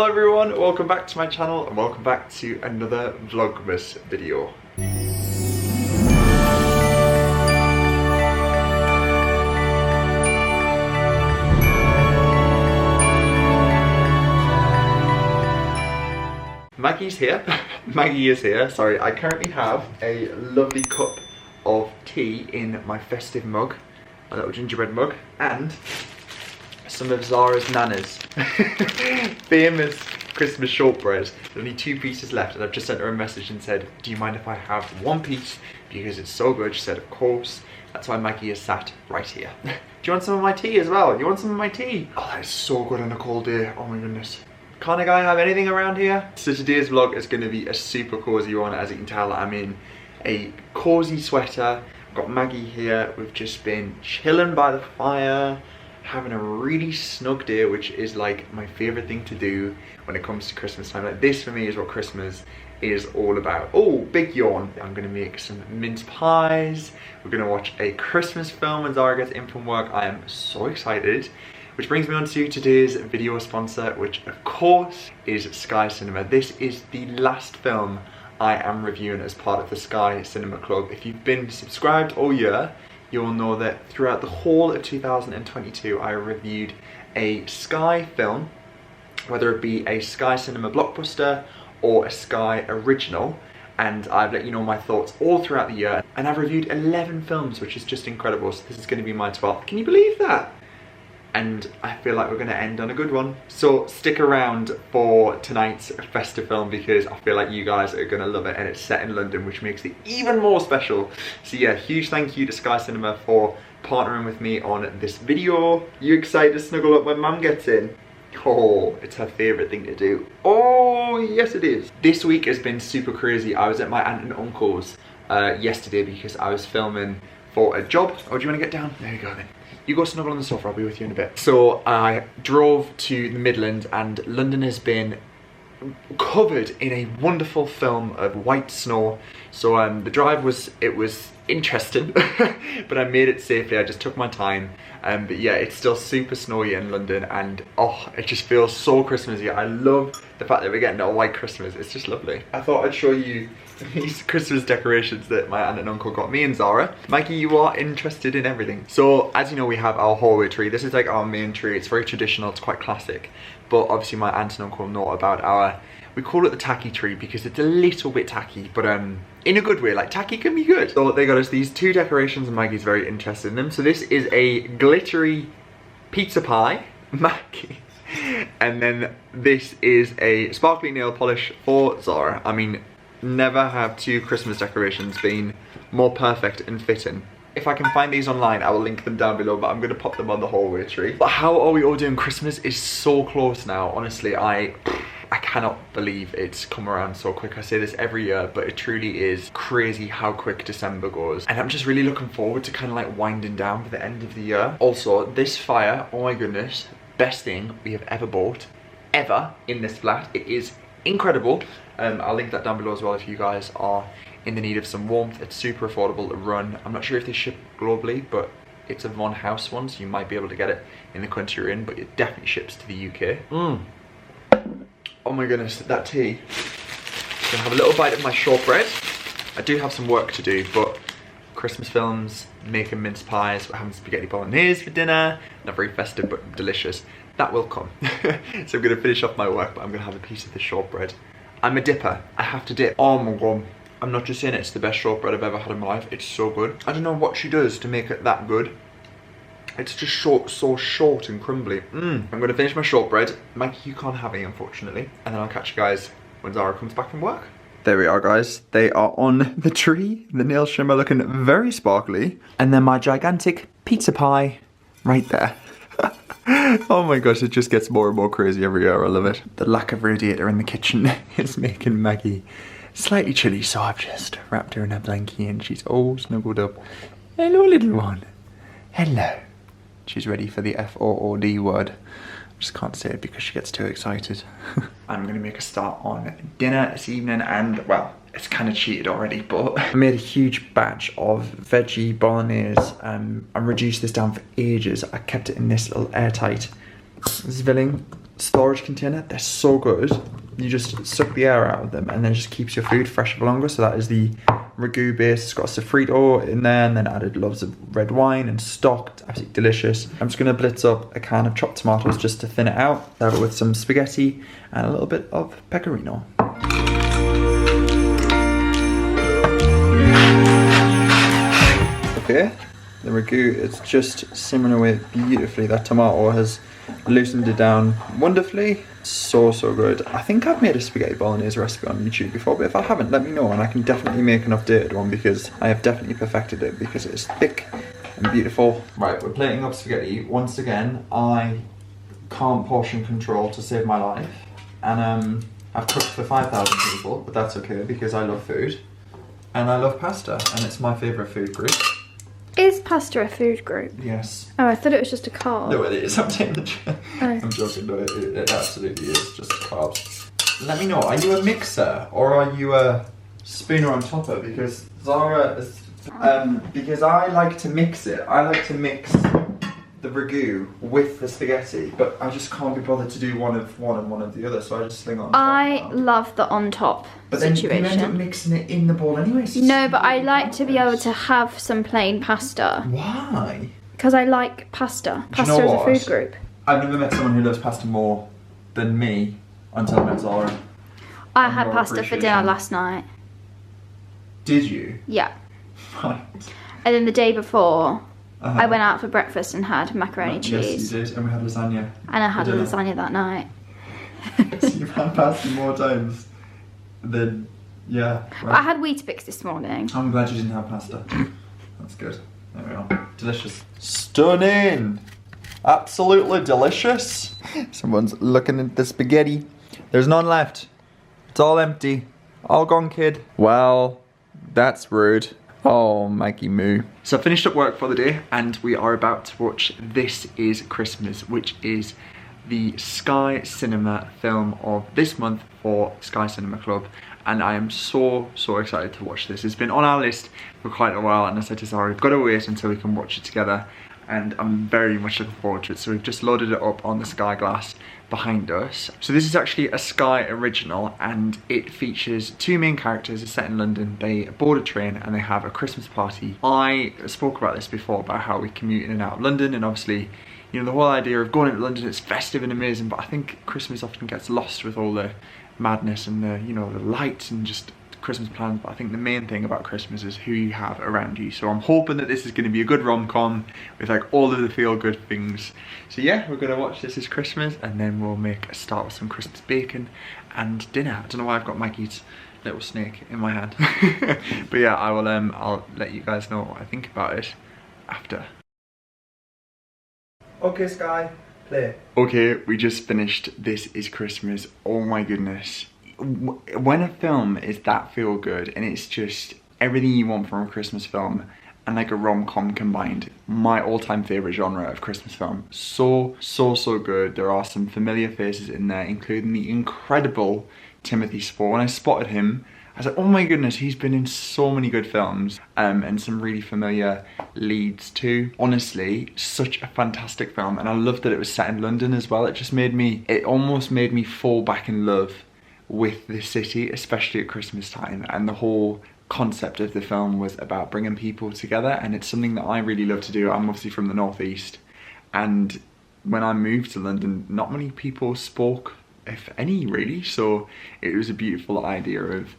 Hello everyone, welcome back to my channel and welcome back to another Vlogmas video. Maggie's here. Maggie is here. Sorry, I currently have a lovely cup of tea in my festive mug, a little gingerbread mug, and some of Zara's Nana's famous Christmas shortbread. There's only 2 pieces left and I've just sent her a message and said, do you mind if I have 1 piece because it's so good? She said, of course. That's why Maggie is sat right here. Do you want some of my tea as well? You want some of my tea? Oh, that is so good on a cold day. Oh my goodness. Can't a guy have anything around here? So today's vlog is going to be a super cozy one. As you can tell, I'm in a cozy sweater. I've got Maggie here. We've just been chilling by the fire, having a really snug day, which is like my favorite thing to do when it comes to Christmas time. Like this for me is what Christmas is all about. Oh, big yawn. I'm gonna make some mince pies. We're gonna watch a Christmas film when Zara gets in from work. I am so excited. Which brings me on to today's video sponsor, which of course is Sky Cinema. This is the last film I am reviewing as part of the Sky Cinema Club. If you've been subscribed all year, you will know that throughout the whole of 2022, I reviewed a Sky film, whether it be a Sky Cinema blockbuster or a Sky original, and I've let you know my thoughts all throughout the year. And I've reviewed 11 films, which is just incredible. So this is going to be my 12th. Can you believe that? And I feel like we're going to end on a good one. So stick around for tonight's festive film because I feel like you guys are going to love it, and it's set in London, which makes it even more special. So yeah, huge thank you to Sky Cinema for partnering with me on this video. You excited to snuggle up when Mum gets in? Oh, it's her favourite thing to do. Oh, yes it is. This week has been super crazy. I was at my aunt and uncle's yesterday because I was filming for a job. Oh, do you want to get down? There you go then. You go snuggle on the sofa, I'll be with you in a bit. So I drove to the Midlands and London has been covered in a wonderful film of white snow. So the drive was interesting, but I made it safely. I just took my time. But yeah, it's still super snowy in London and oh, it just feels so Christmassy. I love the fact that we're getting a white Christmas. It's just lovely. I thought I'd show you these Christmas decorations that my aunt and uncle got me and Zara. Maggie, you are interested in everything. So as you know, we have our hallway tree. This is like our main tree. It's very traditional, it's quite classic. But obviously my aunt and uncle know about our, we call it the tacky tree because it's a little bit tacky, but in a good way. Like tacky can be good. So they got us these 2 decorations and Maggie's very interested in them. So this is a glittery pizza pie, Maggie. And then this is a sparkly nail polish for Zara. I mean, never have 2 Christmas decorations been more perfect and fitting. If I can find these online, I will link them down below, but I'm gonna pop them on the hallway tree. But how are we all doing? Christmas is so close now. Honestly, I cannot believe it's come around so quick. I say this every year, but it truly is crazy how quick December goes. And I'm just really looking forward to kind of like winding down for the end of the year. Also, this fire, oh my goodness, best thing we have ever bought, ever, in this flat. It is incredible. I'll link that down below as well if you guys are in the need of some warmth. It's super affordable to run. I'm not sure if they ship globally, but it's a Von House one, so you might be able to get it in the country you're in, but it definitely ships to the UK. Oh my goodness, that tea. I'm gonna have a little bite of my shortbread. I do have some work to do, but Christmas films, making mince pies, we're having spaghetti bolognese for dinner. Not very festive, but delicious. That will come. So I'm gonna finish off my work, but I'm gonna have a piece of the shortbread. I'm a dipper, I have to dip. Oh my god. I'm not just saying it's the best shortbread I've ever had in my life, it's so good. I don't know what she does to make it that good. It's just so short and crumbly. I'm gonna finish my shortbread. Maggie, you can't have any, unfortunately. And then I'll catch you guys when Zara comes back from work. There we are, guys. They are on the tree. The nail shimmer looking very sparkly. And then my gigantic pizza pie right there. Oh my gosh, it just gets more and more crazy every year. I love it. The lack of radiator in the kitchen is making Maggie slightly chilly, so I've just wrapped her in a blankie and she's all snuggled up. Hello, little one. Hello. She's ready for the F-O-O-D word. I just can't say it because she gets too excited. I'm gonna make a start on dinner this evening and, well, it's kind of cheated already, but I made a huge batch of veggie bolognese. I reduced this down for ages. I kept it in this little airtight Zwilling storage container. They're so good. You just suck the air out of them and then it just keeps your food fresh for longer. So that is the ragu base. It's got sofrito in there and then added loads of red wine and stocked. Absolutely delicious. I'm just gonna blitz up a can of chopped tomatoes just to thin it out. Serve it with some spaghetti and a little bit of pecorino. Okay, the ragu is just simmering away beautifully. That tomato has loosened it down wonderfully. So good. I think I've made a spaghetti bolognese recipe on YouTube before, but if I haven't, let me know and I can definitely make an updated one because I have definitely perfected it because it is thick and beautiful. Right, we're plating up spaghetti. Once again, I can't portion control to save my life, and I've cooked for 5,000 people, but that's okay because I love food and I love pasta and it's my favourite food group. Is pasta a food group? Yes. Oh, I thought it was just a carb. No, it is. I'm taking the Oh. I'm joking. No, it absolutely is just carbs. Let me know. Are you a mixer or are you a spooner on topper? Because Zara is, because I like to mix it. I like to mix the ragu with the spaghetti, but I just can't be bothered to do one and one of the other, so I just sling it on top. I love the on top but then situation. you end up mixing it in the bowl anyway. So No, but I like to be able to have some plain pasta. Why? Because I like pasta. Do you know Pasta is a what? food group. I've never met someone who loves pasta more than me until I met Zara. I had More pasta for dinner appreciation. last night. Did you? Yeah. Right. And then the day before, I went out for breakfast and had macaroni cheese. Yes, you did, and we had lasagna. And I had For dinner. lasagna that night. So you've had pasta more times than, yeah. But I had Weetabix this morning. I'm glad you didn't have pasta. That's good. There we are. Delicious. Stunning! Absolutely delicious. Someone's looking at the spaghetti. There's none left. It's all empty. All gone, kid. Well, that's rude. Oh, Maggie Moo. So I finished up work for the day and we are about to watch This Is Christmas, which is the Sky Cinema film of this month for Sky Cinema Club. And I am so excited to watch this. It's been on our list for quite a while and I said to Zara, we've got to wait until we can watch it together. And I'm very much looking forward to it. So we've just loaded it up on the Sky Glass behind us. So this is actually a Sky original and it features two main characters. It's set in London. They board a train and they have a Christmas party. I spoke about this before, about how we commute in and out of London, and obviously, you know, the whole idea of going into London, it's festive and amazing, but I think Christmas often gets lost with all the madness and the, you know, the lights and just Christmas plans. But I think the main thing about Christmas is who you have around you. So I'm hoping that this is going to be a good rom-com with like all of the feel-good things. So yeah, we're going to watch This Is Christmas and then we'll make a start with some Christmas bacon and dinner. I don't know why I've got Maggie's little snake in my hand. But yeah, I will I'll let you guys know what I think about it after. Okay, Sky, play. Okay, we just finished This Is Christmas. Oh my goodness. When a film is that feel good and it's just everything you want from a Christmas film and like a rom-com combined, my all-time favorite genre of Christmas film. So good. There are some familiar faces in there, including the incredible Timothy Spall. When I spotted him, I was like, oh my goodness, he's been in so many good films, and some really familiar leads too. Honestly, such a fantastic film, and I love that it was set in London as well. It almost made me fall back in love with the city, especially at Christmas time, and the whole concept of the film was about bringing people together, and it's something that I really love to do. I'm obviously from the northeast, and when I moved to London, not many people spoke, if any, really, so it was a beautiful idea of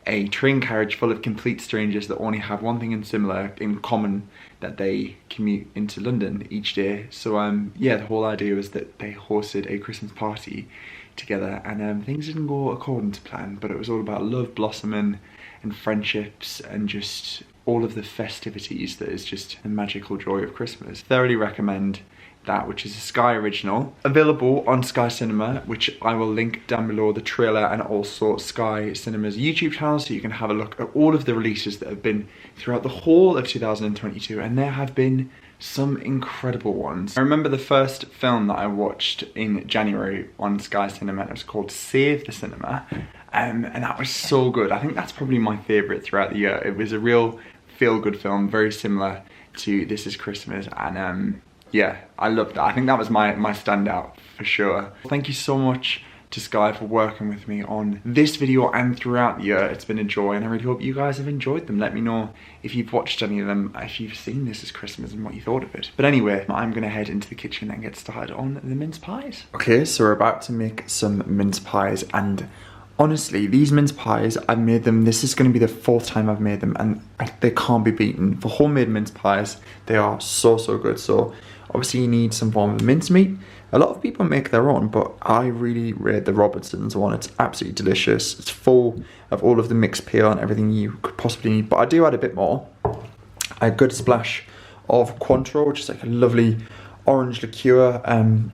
a train carriage full of complete strangers that only have one thing in common, that they commute into London each day. So yeah, the whole idea was that they hosted a Christmas party together, and things didn't go according to plan, but it was all about love blossoming and friendships and just all of the festivities that is just the magical joy of Christmas. Thoroughly recommend that, which is a Sky original, available on Sky Cinema, which I will link down below, the trailer, and also Sky Cinema's YouTube channel, so you can have a look at all of the releases that have been throughout the whole of 2022, and there have been some incredible ones. I remember the first film that I watched in January on Sky Cinema, it was called Save the Cinema, and that was so good. I think that's probably my favourite throughout the year. It was a real feel-good film, very similar to This Is Christmas, and yeah, I love that. I think that was my standout for sure. Thank you so much to Sky for working with me on this video and throughout the year. It's been a joy and I really hope you guys have enjoyed them. Let me know if you've watched any of them, if you've seen This Is Christmas and what you thought of it. But anyway, I'm gonna head into the kitchen and get started on the mince pies. Okay, so we're about to make some mince pies, and honestly, these mince pies, I've made them, this is gonna be the 4th time I've made them, and they can't be beaten. For homemade mince pies, they are so good. So obviously you need some form of mincemeat. A lot of people make their own, but I really rate the Robertson's one. It's absolutely delicious. It's full of all of the mixed peel and everything you could possibly need, but I do add a bit more. A good splash of Cointreau, which is like a lovely orange liqueur.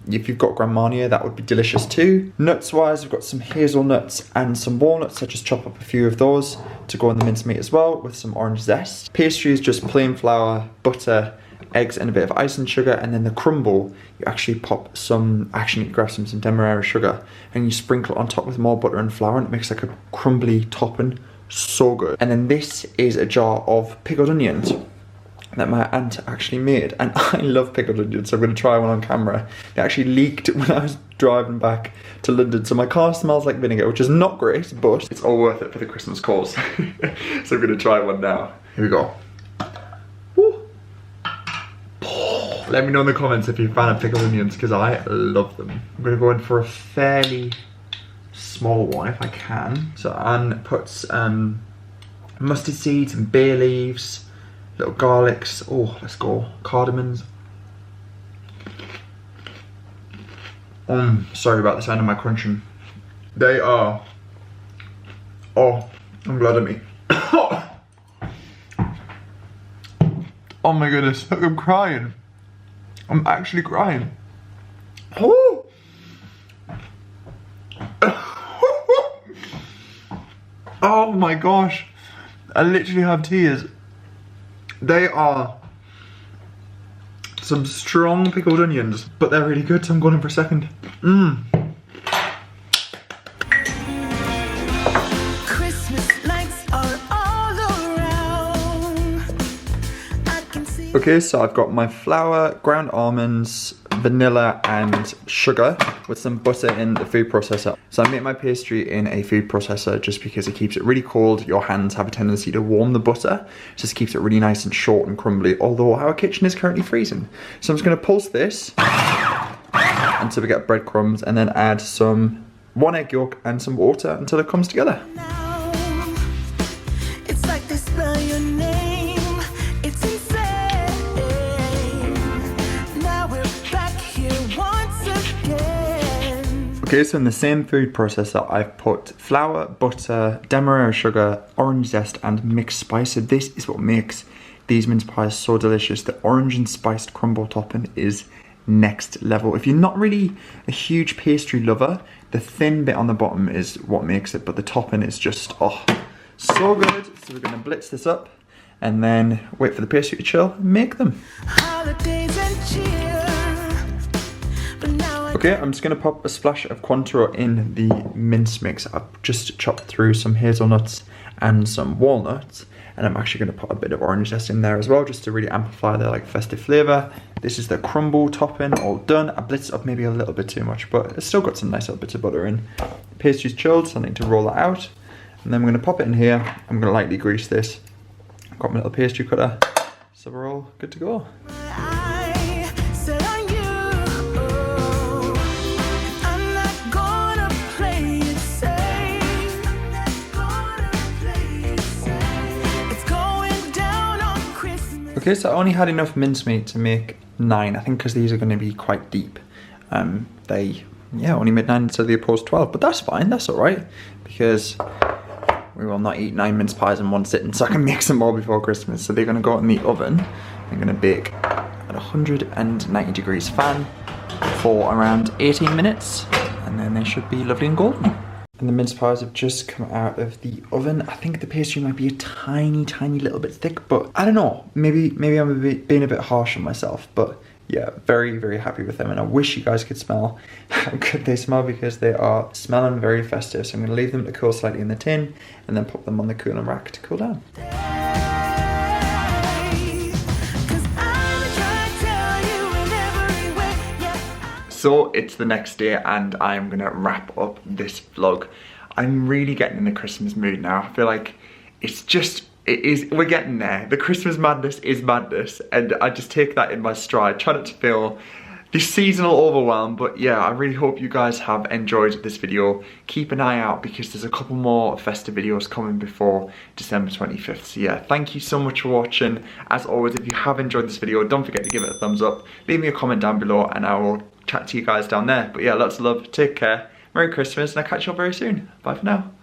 If you've got Grand Marnier, that would be delicious too. Nuts wise, we've got some hazelnuts and some walnuts. I just chop up a few of those to go in the mincemeat as well, with some orange zest. Pastry is just plain flour, butter, eggs and a bit of ice and sugar, and then the crumble, you actually pop some, actually grab some demerara sugar and you sprinkle it on top with more butter and flour, and it makes like a crumbly topping. So good. And then this is a jar of pickled onions that my aunt actually made, and I love pickled onions, so I'm going to try one on camera. It actually leaked when I was driving back to London, so my car smells like vinegar, which is not great, but it's all worth it for the Christmas cause. So I'm going to try one now. Here we go. Let me know in the comments if you're a fan of pickled onions, because I love them. I'm going to go in for a fairly small one if I can. So Anne puts mustard seeds and bay leaves, little garlics. Oh, let's go. Cardamoms. Sorry about the sound of my crunching. They are. Oh, I'm glad of me. Oh my goodness, look, I'm crying. I'm actually crying. Oh! Oh my gosh. I literally have tears. They are some strong pickled onions, but they're really good, so I'm going in for a second. Okay, so I've got my flour, ground almonds, vanilla and sugar with some butter in the food processor. So I make my pastry in a food processor just because it keeps it really cold. Your hands have a tendency to warm the butter. It just keeps it really nice and short and crumbly, although our kitchen is currently freezing. So I'm just going to pulse this until we get breadcrumbs, and then add some 1 egg yolk and some water until it comes together. Okay, so in the same food processor, I've put flour, butter, demerara sugar, orange zest, and mixed spice. So this is what makes these mince pies so delicious. The orange and spiced crumble topping is next level. If you're not really a huge pastry lover, the thin bit on the bottom is what makes it, but the topping is just, oh, so good. So we're gonna blitz this up and then wait for the pastry to chill and make them. Okay, I'm just going to pop a splash of Cointreau in the mince mix. I've just chopped through some hazelnuts and some walnuts, and I'm actually going to put a bit of orange zest in there as well, just to really amplify the festive flavour. This is the crumble topping, all done. I blitzed up maybe a little bit too much, but it's still got some nice little bits of butter in. The pastry's chilled, so I need to roll that out, and then I'm going to pop it in here. I'm going to lightly grease this. I've got my little pastry cutter, so we're all good to go. Okay, so I only had enough mincemeat to make 9, I think, because these are going to be quite deep. They only made 9 instead of the opposed 12, but that's fine, that's alright, because we will not eat 9 mince pies in one sitting, so I can make some more before Christmas. So they're going to go in the oven. I'm going to bake at 190 degrees fan for around 18 minutes, and then they should be lovely and golden. And the mince pies have just come out of the oven. I think the pastry might be a tiny little bit thick, but I don't know. Maybe I'm being a bit harsh on myself, but yeah, very happy with them. And I wish you guys could smell how good they smell, because they are smelling very festive. So I'm going to leave them to cool slightly in the tin and then pop them on the cooling rack to cool down. So it's the next day and I'm gonna wrap up this vlog. I'm really getting in the Christmas mood now. I feel like we're getting there. The Christmas madness is madness, and I just take that in my stride. Try not to feel this seasonal overwhelm, but yeah, I really hope you guys have enjoyed this video. Keep an eye out because there's a couple more festive videos coming before December 25th. So yeah, thank you so much for watching. As always, if you have enjoyed this video, don't forget to give it a thumbs up. Leave me a comment down below and I will chat to you guys down there. But yeah, lots of love, take care, Merry Christmas, and I'll catch you all very soon. Bye for now.